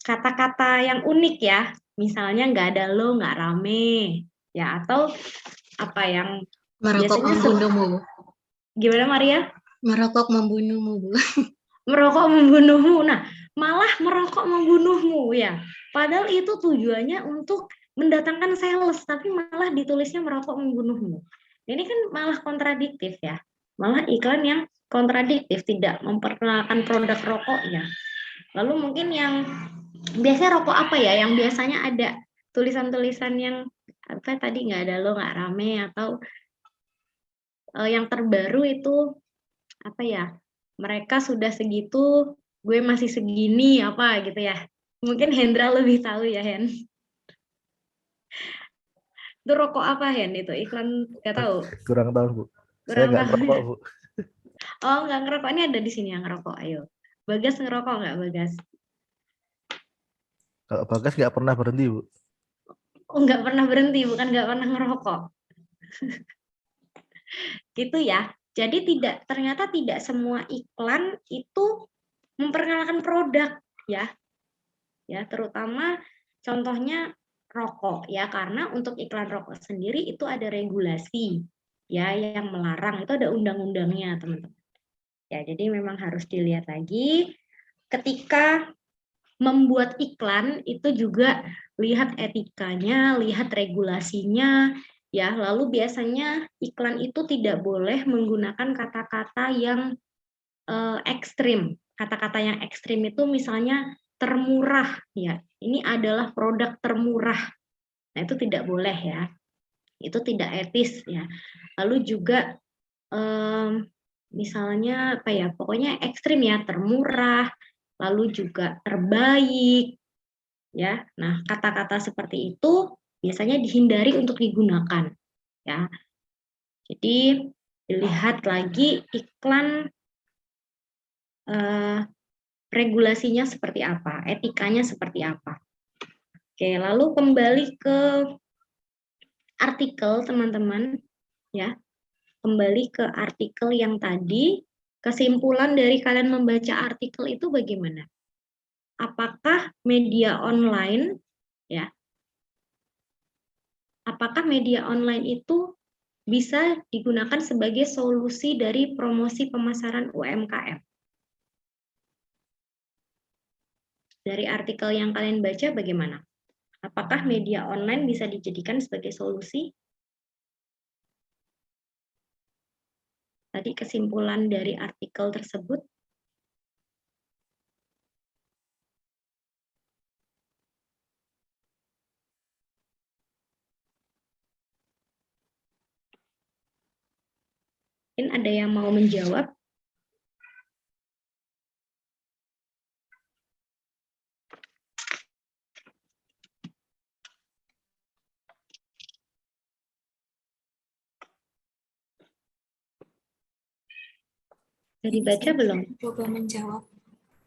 Speaker 1: kata-kata yang unik ya. Misalnya nggak ada lo, nggak rame. Ya, atau apa yang
Speaker 9: Merokok membunuhmu.
Speaker 1: Gimana Maria?
Speaker 9: Merokok membunuhmu, Bu.
Speaker 1: Merokok membunuhmu. Nah, malah merokok membunuhmu ya. Padahal itu tujuannya untuk mendatangkan sales, tapi malah ditulisnya merokok membunuhmu. Ini kan malah kontradiktif ya. Malah iklan yang kontradiktif, tidak memperkenalkan produk rokoknya. Lalu mungkin yang biasanya rokok apa ya? Yang biasanya ada tulisan-tulisan yang apa tadi nggak ada lo, nggak rame, atau yang terbaru itu apa ya? Mereka sudah segitu, gue masih segini apa gitu ya. Mungkin Hendra lebih tahu ya, Hen. Itu rokok apa, Hen? Itu iklan nggak tahu.
Speaker 10: Kurang tahu, Bu.
Speaker 1: Kurang
Speaker 10: Saya nggak
Speaker 1: tahu.
Speaker 10: ngerokok, Bu.
Speaker 1: Oh, nggak ngerokok. Ini ada di sini yang ngerokok. Ayo. Bagas ngerokok nggak, Bagas?
Speaker 10: Kalau Bagas nggak pernah berhenti, Bu.
Speaker 1: Oh, nggak pernah berhenti, bukan nggak pernah ngerokok. Gitu ya. Jadi ternyata tidak semua iklan itu memperkenalkan produk ya. Ya, terutama contohnya rokok ya, karena untuk iklan rokok sendiri itu ada regulasi ya yang melarang, itu ada undang-undangnya, teman-teman. Ya, jadi memang harus dilihat lagi ketika membuat iklan itu juga lihat etikanya, lihat regulasinya, ya. Lalu biasanya iklan itu tidak boleh menggunakan kata-kata yang ekstrim. Kata-kata yang ekstrim itu misalnya termurah, ya. Ini adalah produk termurah. Nah, itu tidak boleh ya. Itu tidak etis ya. Lalu juga misalnya apa ya? Pokoknya ekstrim ya, termurah, lalu juga terbaik ya. Nah, kata-kata seperti itu biasanya dihindari untuk digunakan ya. Jadi dilihat lagi iklan regulasinya seperti apa, etikanya seperti apa. Oke, lalu kembali ke artikel teman-teman ya. Kembali ke artikel yang tadi, kesimpulan dari kalian membaca artikel itu bagaimana? Apakah media online ya? Apakah media online itu bisa digunakan sebagai solusi dari promosi pemasaran UMKM? Dari artikel yang kalian baca bagaimana? Apakah media online bisa dijadikan sebagai solusi? Tadi kesimpulan dari artikel tersebut. Mungkin ada yang mau menjawab? Sudah dibaca belum?
Speaker 11: Coba menjawab.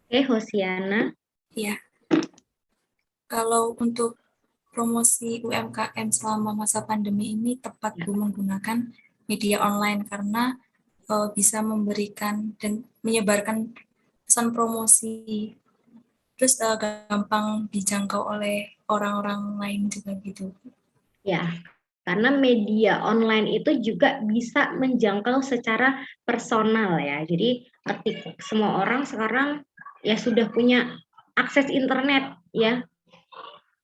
Speaker 1: Oke, Hosiana.
Speaker 11: Ya. Kalau untuk promosi UMKM selama masa pandemi ini tepat Bu menggunakan media online karena bisa memberikan dan menyebarkan pesan promosi. Terus gampang dijangkau oleh orang-orang lain juga gitu.
Speaker 1: Ya, karena media online itu juga bisa menjangkau secara personal ya. Jadi semua orang sekarang ya sudah punya akses internet ya.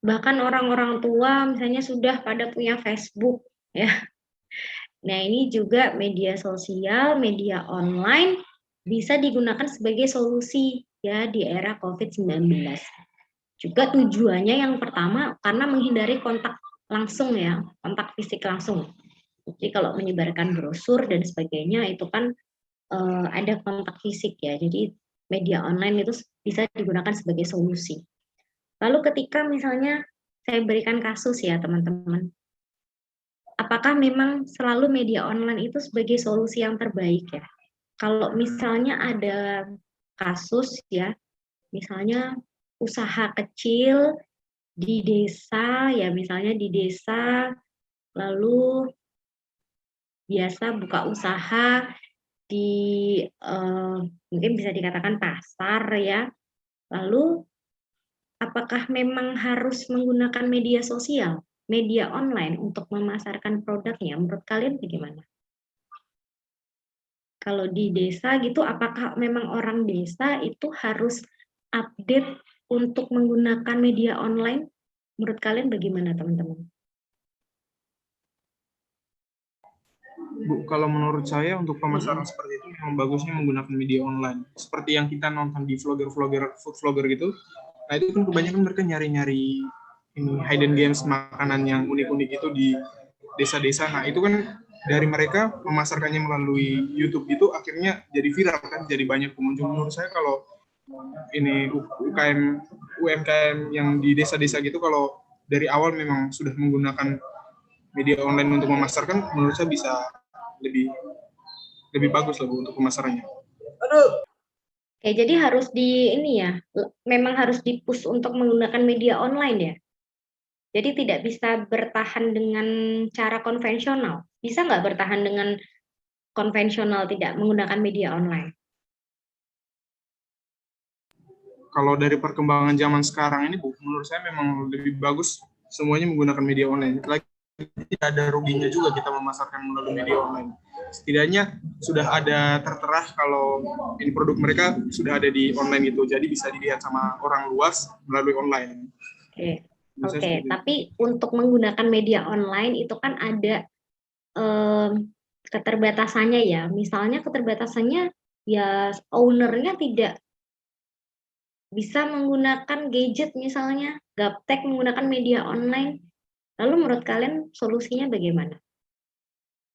Speaker 1: Bahkan orang-orang tua misalnya sudah pada punya Facebook ya. Nah, ini juga media sosial, media online bisa digunakan sebagai solusi ya di era COVID-19. Juga tujuannya yang pertama karena menghindari kontak langsung ya, kontak fisik langsung. Jadi kalau menyebarkan brosur dan sebagainya itu kan ada kontak fisik ya. Jadi media online itu bisa digunakan sebagai solusi. Lalu ketika misalnya saya berikan kasus ya teman-teman, apakah memang selalu media online itu sebagai solusi yang terbaik ya? Kalau misalnya ada kasus ya, misalnya usaha kecil di desa ya, misalnya di desa lalu biasa buka usaha di mungkin bisa dikatakan pasar ya. Lalu apakah memang harus menggunakan media sosial, media online untuk memasarkan produknya? Menurut kalian bagaimana? Kalau di desa gitu, apakah memang orang desa itu harus update untuk menggunakan media online? Menurut kalian bagaimana, teman-teman?
Speaker 12: Bu, kalau menurut saya untuk pemasaran seperti itu memang bagusnya menggunakan media online. Seperti yang kita nonton di vlogger-vlogger, food vlogger gitu. Nah itu kan kebanyakan mereka nyari-nyari ini hidden games makanan yang unik-unik itu di desa-desa. Nah itu kan dari mereka memasarkannya melalui YouTube itu akhirnya jadi viral kan, jadi banyak pengunjung. Menurut saya kalau ini UMKM yang di desa-desa gitu kalau dari awal memang sudah menggunakan media online untuk memasarkan, menurut saya bisa lebih bagus lah Bu untuk pemasarannya.
Speaker 1: Oke, jadi harus memang harus di-push untuk menggunakan media online ya. Jadi tidak bisa bertahan dengan cara konvensional. Bisa nggak bertahan dengan konvensional tidak menggunakan media online?
Speaker 12: Kalau dari perkembangan zaman sekarang ini Bu, menurut saya memang lebih bagus semuanya menggunakan media online. Lagi tidak ada ruginya juga kita memasarkan melalui media online. Setidaknya sudah ada tertera kalau ini produk mereka sudah ada di online gitu, jadi bisa dilihat sama orang luas melalui online.
Speaker 1: Oke.
Speaker 12: Bisa
Speaker 1: Oke,
Speaker 12: seperti itu.
Speaker 1: tapi untuk menggunakan media online itu kan ada keterbatasannya ya. Misalnya keterbatasannya ya ownernya tidak bisa menggunakan gadget misalnya, gaptek menggunakan media online. Lalu menurut kalian solusinya bagaimana?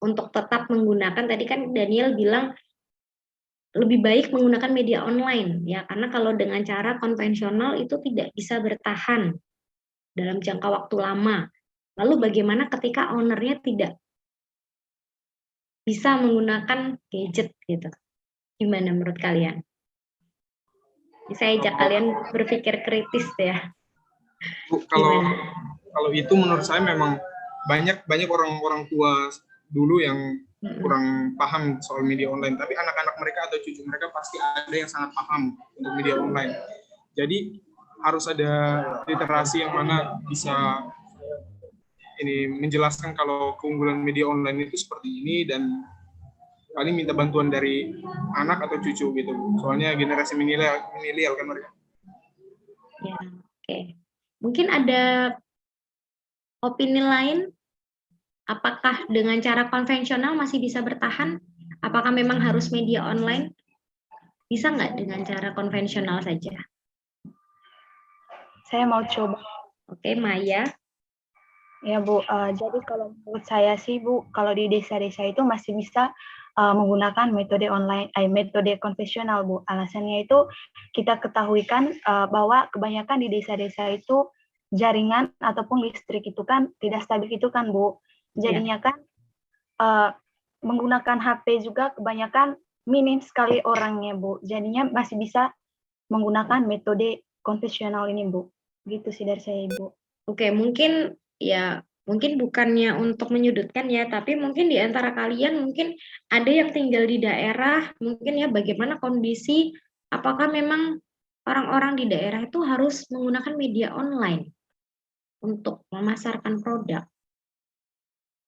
Speaker 1: Untuk tetap menggunakan, tadi kan Daniel bilang lebih baik menggunakan media online ya, karena kalau dengan cara konvensional itu tidak bisa bertahan dalam jangka waktu lama. Lalu bagaimana ketika ownernya tidak bisa menggunakan gadget gitu? Gimana menurut kalian? Saya ajak kalian berpikir kritis ya.
Speaker 12: Bu, kalau itu menurut saya memang banyak orang-orang tua dulu yang kurang paham soal media online, tapi anak-anak mereka atau cucu mereka pasti ada yang sangat paham untuk media online. Jadi harus ada literasi yang mana bisa ini menjelaskan kalau keunggulan media online itu seperti ini, dan paling minta bantuan dari anak atau cucu gitu. Soalnya generasi milenial kan mereka.
Speaker 1: Ya, oke. Mungkin ada opini lain? Apakah dengan cara konvensional masih bisa bertahan? Apakah memang harus media online? Bisa nggak dengan cara konvensional saja?
Speaker 4: Saya mau coba.
Speaker 1: Oke, Maya.
Speaker 4: Ya Bu, jadi kalau menurut saya sih Bu, kalau di desa-desa itu masih bisa menggunakan metode online, metode konvensional Bu. Alasannya itu kita ketahui kan bahwa kebanyakan di desa-desa itu jaringan ataupun listrik itu kan tidak stabil itu kan Bu. Jadinya kan menggunakan HP juga kebanyakan minim sekali orangnya Bu. Jadinya masih bisa menggunakan metode konvensional ini Bu. Gitu sih dari saya Ibu.
Speaker 1: Oke, mungkin bukannya untuk menyudutkan ya, tapi mungkin di antara kalian mungkin ada yang tinggal di daerah, mungkin ya bagaimana kondisi, apakah memang orang-orang di daerah itu harus menggunakan media online untuk memasarkan produk?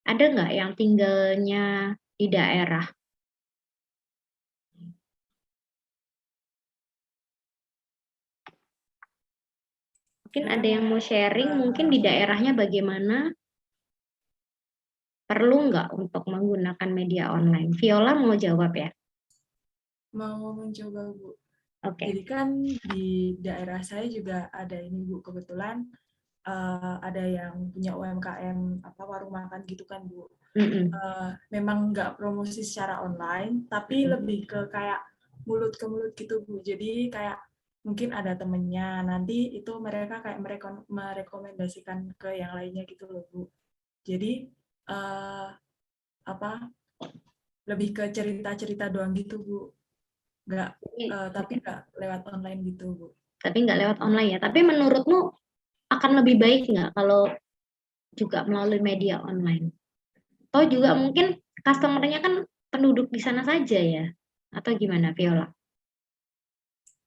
Speaker 1: Ada nggak yang tinggalnya di daerah? Mungkin ada yang mau sharing, mungkin di daerahnya bagaimana? Perlu nggak untuk menggunakan media online? Viola mau jawab ya?
Speaker 2: Mau mencoba Bu.
Speaker 1: Oke.
Speaker 2: Jadi kan di daerah saya juga ada ini Bu, kebetulan ada yang punya UMKM warung makan gitu kan Bu. Memang nggak promosi secara online, tapi lebih ke kayak mulut ke mulut gitu Bu. Jadi kayak mungkin ada temennya, nanti itu mereka kayak merekomendasikan ke yang lainnya gitu loh Bu. Jadi lebih ke cerita-cerita doang gitu Bu. Tapi nggak lewat online gitu Bu.
Speaker 1: Tapi nggak lewat online ya. Tapi menurutmu akan lebih baik nggak kalau juga melalui media online? Atau juga mungkin customer-nya kan penduduk di sana saja ya? Atau gimana Viola?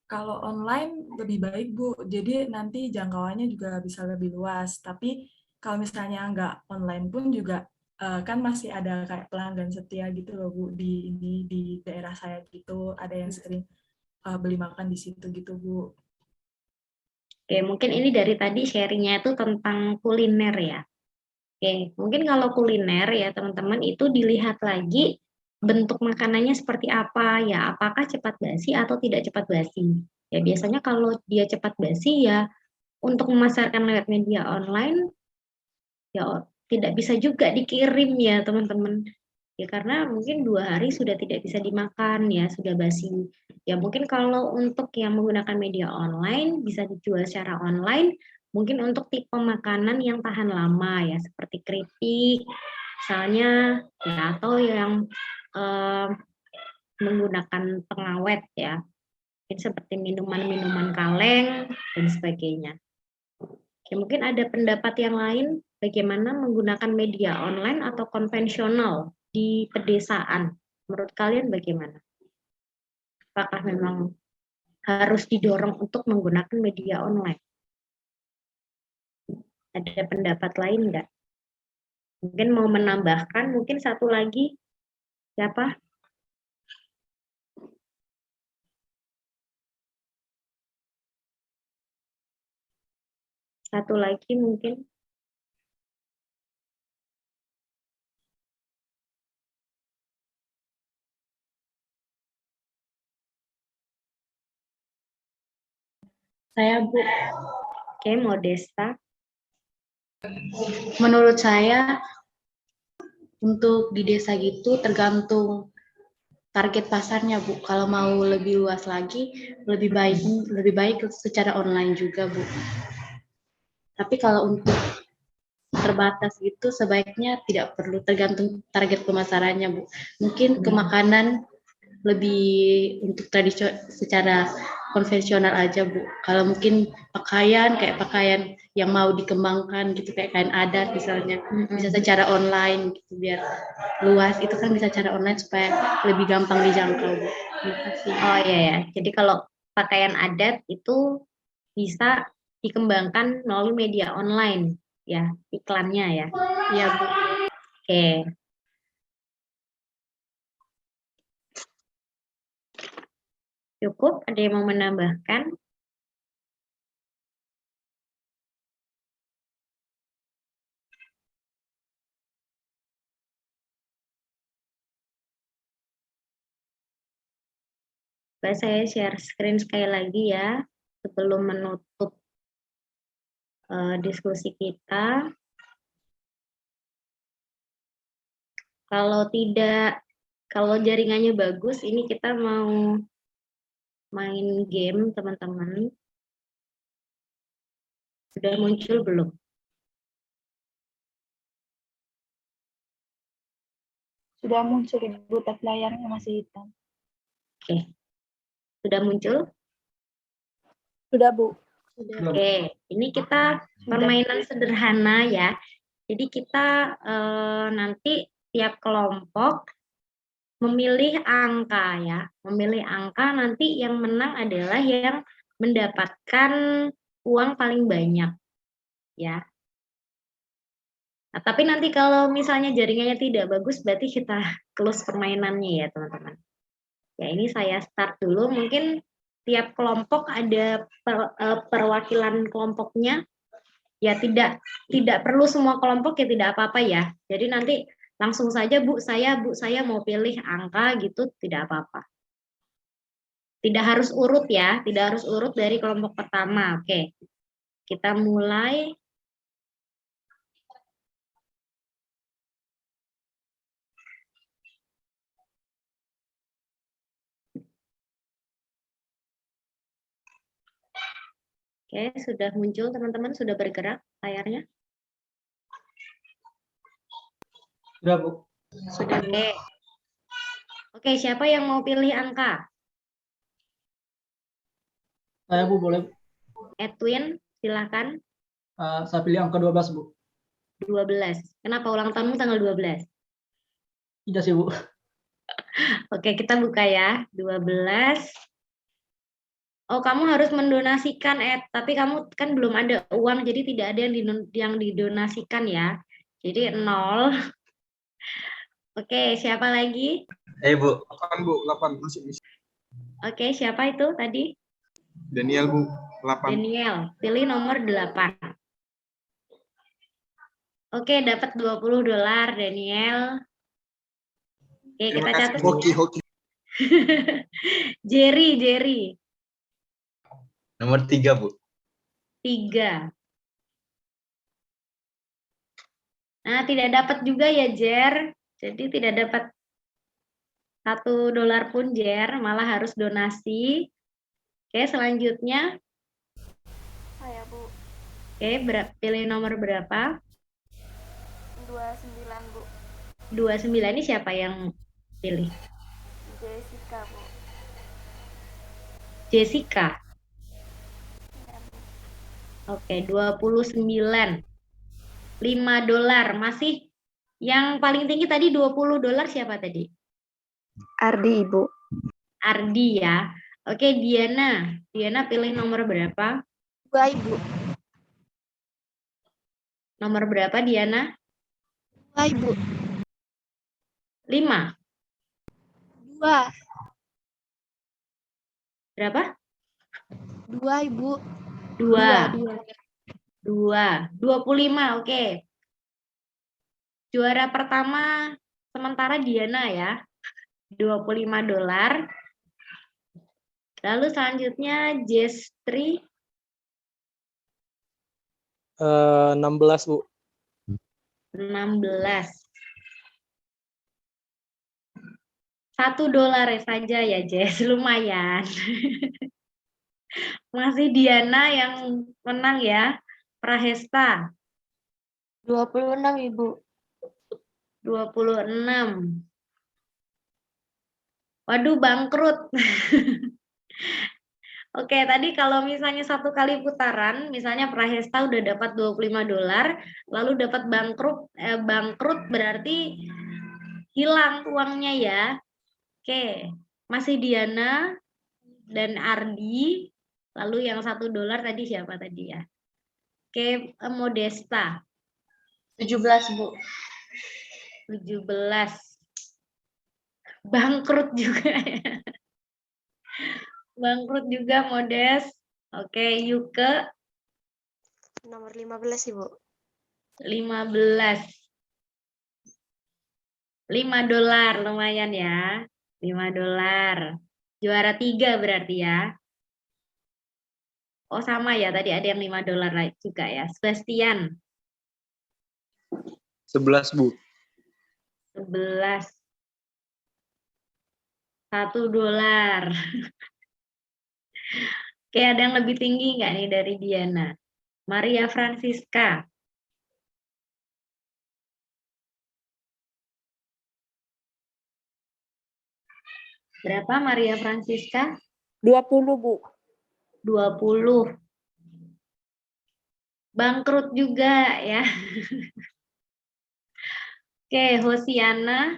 Speaker 2: Kalau online lebih baik Bu, jadi nanti jangkauannya juga bisa lebih luas. Tapi kalau misalnya nggak online pun juga kan masih ada kayak pelanggan setia gitu loh Bu di daerah saya gitu. Ada yang sering beli makan di situ gitu Bu.
Speaker 1: Oke, mungkin ini dari tadi sharingnya itu tentang kuliner ya. Oke, mungkin kalau kuliner ya teman-teman itu dilihat lagi bentuk makanannya seperti apa ya, apakah cepat basi atau tidak cepat basi. Ya biasanya kalau dia cepat basi ya untuk memasarkan lewat media online ya tidak bisa juga dikirim ya teman-teman. Ya karena mungkin 2 hari sudah tidak bisa dimakan ya, sudah basi. Ya mungkin kalau untuk yang menggunakan media online bisa dijual secara online, mungkin untuk tipe makanan yang tahan lama ya seperti keripik misalnya ya, atau yang menggunakan pengawet ya. Mungkin seperti minuman-minuman kaleng dan sebagainya. Ya, mungkin ada pendapat yang lain bagaimana menggunakan media online atau konvensional di pedesaan. Menurut kalian bagaimana? Apakah memang harus didorong untuk menggunakan media online? Ada pendapat lain enggak? Mungkin mau menambahkan, mungkin satu lagi. Siapa? Satu lagi mungkin. Saya Bu. Oke, Modesta.
Speaker 13: Menurut saya untuk di desa gitu tergantung target pasarnya Bu. Kalau mau lebih luas lagi, lebih baik secara online juga Bu. Tapi kalau untuk terbatas gitu sebaiknya tidak perlu, tergantung target pemasarannya Bu. Mungkin ke makanan lebih untuk tradisional secara konvensional aja Bu. Kalau mungkin pakaian kayak pakaian yang mau dikembangkan gitu kayak kain adat misalnya bisa secara online gitu biar luas, itu kan bisa cara online supaya lebih gampang dijangkau Bu. Terima kasih.
Speaker 1: Oh iya ya. Jadi kalau pakaian adat itu bisa dikembangkan melalui media online ya, iklannya ya.
Speaker 13: Iya Bu.
Speaker 1: Oke. Cukup, ada yang mau menambahkan? Saya share screen sekali lagi ya, sebelum menutup diskusi kita. Kalau jaringannya bagus, ini kita mau main game teman-teman. Sudah muncul belum?
Speaker 4: Sudah muncul Ibu, tapi layarnya masih hitam.
Speaker 1: Oke. Sudah muncul?
Speaker 7: Sudah Bu.
Speaker 1: Oke, ini kita permainan sederhana ya. Jadi kita nanti tiap kelompok memilih angka ya. Memilih angka, nanti yang menang adalah yang mendapatkan uang paling banyak ya. Nah, tapi nanti kalau misalnya jaringannya tidak bagus, berarti kita close permainannya ya teman-teman. Ya ini saya start dulu, mungkin tiap kelompok ada perwakilan kelompoknya. Ya tidak perlu semua kelompok ya, tidak apa-apa ya. Jadi nanti langsung saja Bu saya mau pilih angka gitu, tidak apa-apa. Tidak harus urut ya, tidak harus urut dari kelompok pertama. Oke. Kita mulai. Oke, sudah muncul teman-teman, sudah bergerak layarnya?
Speaker 5: Sudah Bu.
Speaker 1: Sudah. Oke, siapa yang mau pilih angka?
Speaker 5: Saya Bu, boleh?
Speaker 1: Edwin, silakan.
Speaker 5: Saya pilih angka 12 Bu.
Speaker 1: 12. Kenapa ulang tahunmu tanggal 12?
Speaker 5: Tidak sih Bu.
Speaker 1: Oke, kita buka ya. 12. Oh, kamu harus mendonasikan, tapi kamu kan belum ada uang, jadi tidak ada yang didonasikan ya. Jadi 0. Oke, siapa lagi?
Speaker 3: Bu.
Speaker 12: 8 Bu, 8 masih.
Speaker 1: Oke, siapa itu tadi?
Speaker 12: Daniel Bu, 8.
Speaker 1: Daniel, pilih nomor 8. Oke, dapat $20 Daniel. Oke, kita catat.
Speaker 3: Hoki.
Speaker 1: Jerry.
Speaker 3: Nomor 3 Bu.
Speaker 1: 3. Nah, tidak dapat juga ya, Jer. Jadi tidak dapat $1 pun, Jer. Malah harus donasi. Oke, selanjutnya.
Speaker 14: Saya, Bu.
Speaker 1: Oke, pilih nomor berapa?
Speaker 14: 29, Bu.
Speaker 1: 29 ini siapa yang pilih?
Speaker 14: Jessica, Bu.
Speaker 1: Jessica. Oke, 29. $5. Masih yang paling tinggi tadi $20 siapa tadi?
Speaker 4: Ardi, Ibu.
Speaker 1: Ardi ya. Oke, Diana. Diana pilih nomor berapa?
Speaker 7: 2, Ibu.
Speaker 1: Nomor berapa Diana?
Speaker 7: 2, Ibu.
Speaker 1: 5.
Speaker 7: 2.
Speaker 1: Berapa?
Speaker 7: 2, Ibu.
Speaker 1: 2. 25, oke. Juara pertama sementara Diana ya, $25. Lalu selanjutnya Jestri
Speaker 8: 16, Bu.
Speaker 1: 16. $1 saja ya, Jess, lumayan. Masih Diana yang menang ya. Prahesta
Speaker 14: 26, Ibu.
Speaker 1: 26. Waduh, bangkrut. Oke, tadi kalau misalnya satu kali putaran, misalnya Prahesta udah dapat $25, lalu dapat bangkrut berarti hilang uangnya ya. Oke, masih Diana dan Ardi, lalu yang $1 tadi siapa tadi ya? Oke, Modesta
Speaker 13: 17, Bu.
Speaker 1: 17. Bangkrut juga ya. Bangkrut juga Modest. Oke, Yuke
Speaker 14: Nomor 15, Ibu.
Speaker 1: 15. $5 lumayan ya. $5. Juara 3 berarti ya. Oh sama ya, tadi ada yang $5 juga ya. Sebastian
Speaker 3: 11, Bu.
Speaker 1: 11. $1. Oke, ada yang lebih tinggi nggak nih dari Diana? Maria Francisca. Berapa Maria Francisca?
Speaker 7: 20, Bu.
Speaker 1: 20. Bangkrut juga ya. Oke, Hosiana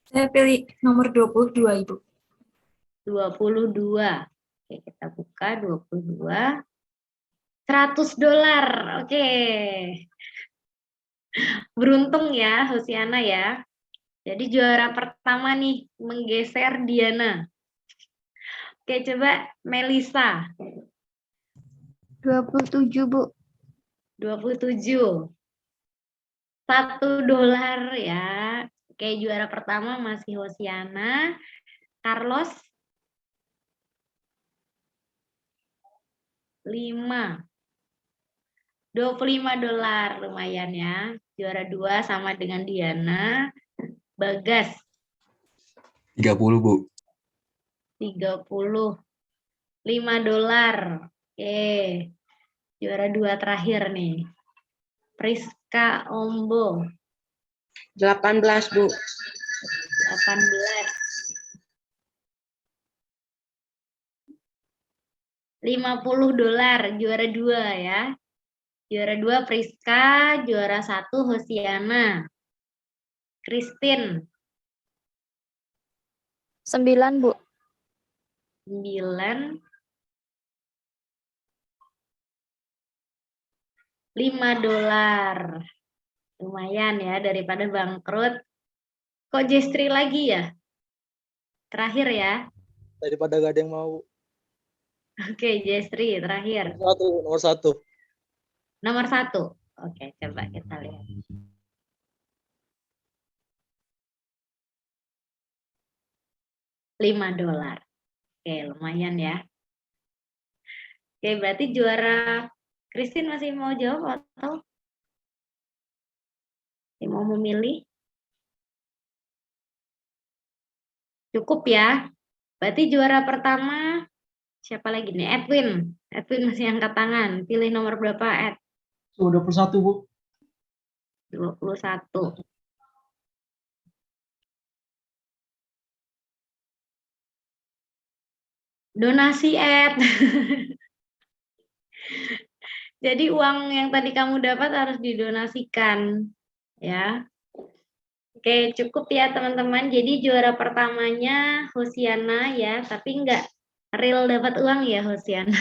Speaker 11: Saya pilih nomor 22, Ibu.
Speaker 1: 22. Oke, kita buka 22. $100. Oke. Beruntung ya Hosiana ya. Jadi juara pertama nih menggeser Diana. Oke, coba Melisa
Speaker 14: 27, Bu.
Speaker 1: 27. $1 ya. Oke, juara pertama masih Hosiana. Carlos 5. $25 lumayan ya. Juara 2 sama dengan Diana. Bagas
Speaker 3: 30, Bu.
Speaker 1: 30. $5. Oke. Juara 2 terakhir nih. Priska Ombo
Speaker 13: 18, Bu.
Speaker 1: 18. $50 juara 2 ya. Juara 2 Priska, juara 1 Hosiana. Christine
Speaker 14: 9, Bu.
Speaker 1: 9. $5. Lumayan ya daripada bangkrut. Kok Jestri lagi ya? Terakhir ya.
Speaker 8: Daripada gak ada yang mau.
Speaker 1: Oke, Jestri terakhir.
Speaker 8: Nomor satu.
Speaker 1: Nomor 1. Oke, coba kita lihat. $5. Oke, lumayan ya. Oke, berarti juara Christine masih mau jawab atau mau memilih? Cukup ya. Berarti juara pertama siapa lagi nih? Edwin. Edwin masih angkat tangan. Pilih nomor berapa, Ed?
Speaker 5: 21, Bu.
Speaker 1: 21. Donasi, Ed. Jadi uang yang tadi kamu dapat harus didonasikan. Ya. Oke, cukup ya teman-teman. Jadi juara pertamanya Hosiana ya, tapi nggak real dapat uang ya Hosiana.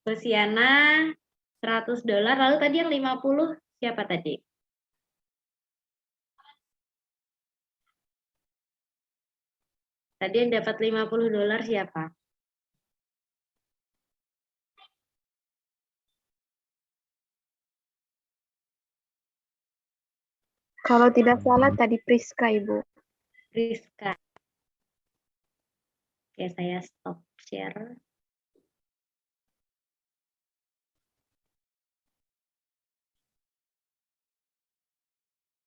Speaker 1: Hosiana $100. Lalu tadi yang 50 siapa tadi? Tadi yang dapat $50 siapa?
Speaker 7: Kalau tidak salah tadi Priska, Ibu.
Speaker 1: Priska. Oke, saya stop share.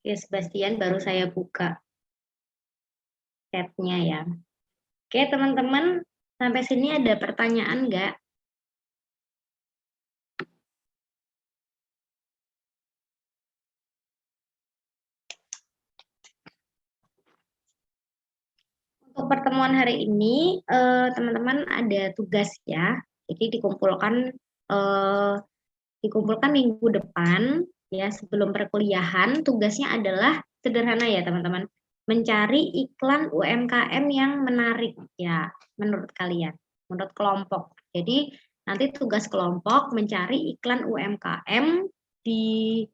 Speaker 1: Oke, Sebastian, baru saya buka chat-nya ya. Oke, teman-teman, sampai sini ada pertanyaan nggak? Untuk pertemuan hari ini, teman-teman ada tugas ya. Jadi dikumpulkan minggu depan ya, sebelum perkuliahan. Tugasnya adalah sederhana ya teman-teman, mencari iklan UMKM yang menarik ya menurut kalian, menurut kelompok. Jadi nanti tugas kelompok mencari iklan UMKM di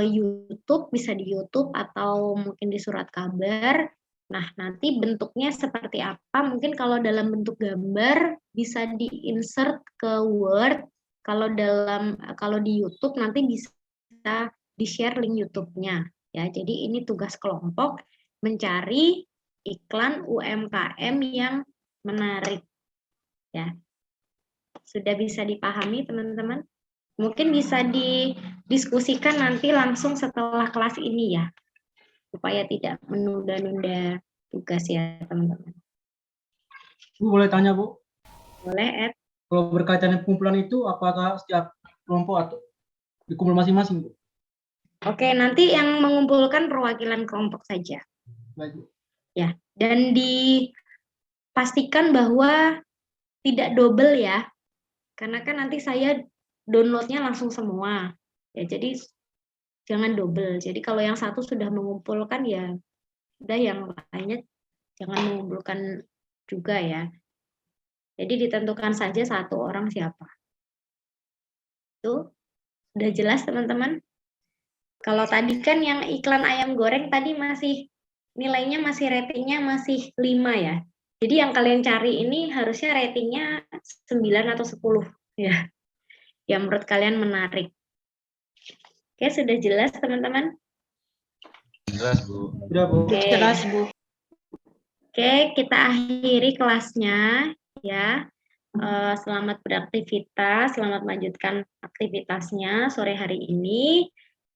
Speaker 1: YouTube, bisa di YouTube atau mungkin di surat kabar. Nah, nanti bentuknya seperti apa? Mungkin kalau dalam bentuk gambar bisa di-insert ke Word. Kalau di YouTube nanti bisa di-share link YouTube-nya. Ya, jadi ini tugas kelompok mencari iklan UMKM yang menarik. Ya. Sudah bisa dipahami, teman-teman? Mungkin bisa didiskusikan nanti langsung setelah kelas ini ya, supaya tidak menunda-nunda tugas ya teman-teman.
Speaker 5: Bu, boleh tanya Bu?
Speaker 1: Boleh, Ed.
Speaker 5: Kalau berkaitan dengan pengumpulan itu, apakah setiap kelompok atau dikumpul masing-masing Bu?
Speaker 1: Oke, nanti yang mengumpulkan perwakilan kelompok saja.
Speaker 5: Baik Bu.
Speaker 1: Ya, dan dipastikan bahwa tidak double ya, karena kan nanti saya downloadnya langsung semua. Ya, jadi jangan double. Jadi kalau yang satu sudah mengumpulkan ya udah, yang lainnya jangan mengumpulkan juga ya. Jadi ditentukan saja satu orang siapa. Itu udah jelas teman-teman? Kalau tadi kan yang iklan ayam goreng tadi masih nilainya masih ratingnya masih 5 ya. Jadi yang kalian cari ini harusnya ratingnya 9 atau 10 ya. Yang menurut kalian menarik. Oke, sudah jelas teman-teman?
Speaker 3: Jelas Bu.
Speaker 5: Sudah Bu.
Speaker 1: Oke.
Speaker 13: Jelas Bu.
Speaker 1: Oke, kita akhiri kelasnya ya. Selamat beraktivitas, selamat melanjutkan aktivitasnya sore hari ini.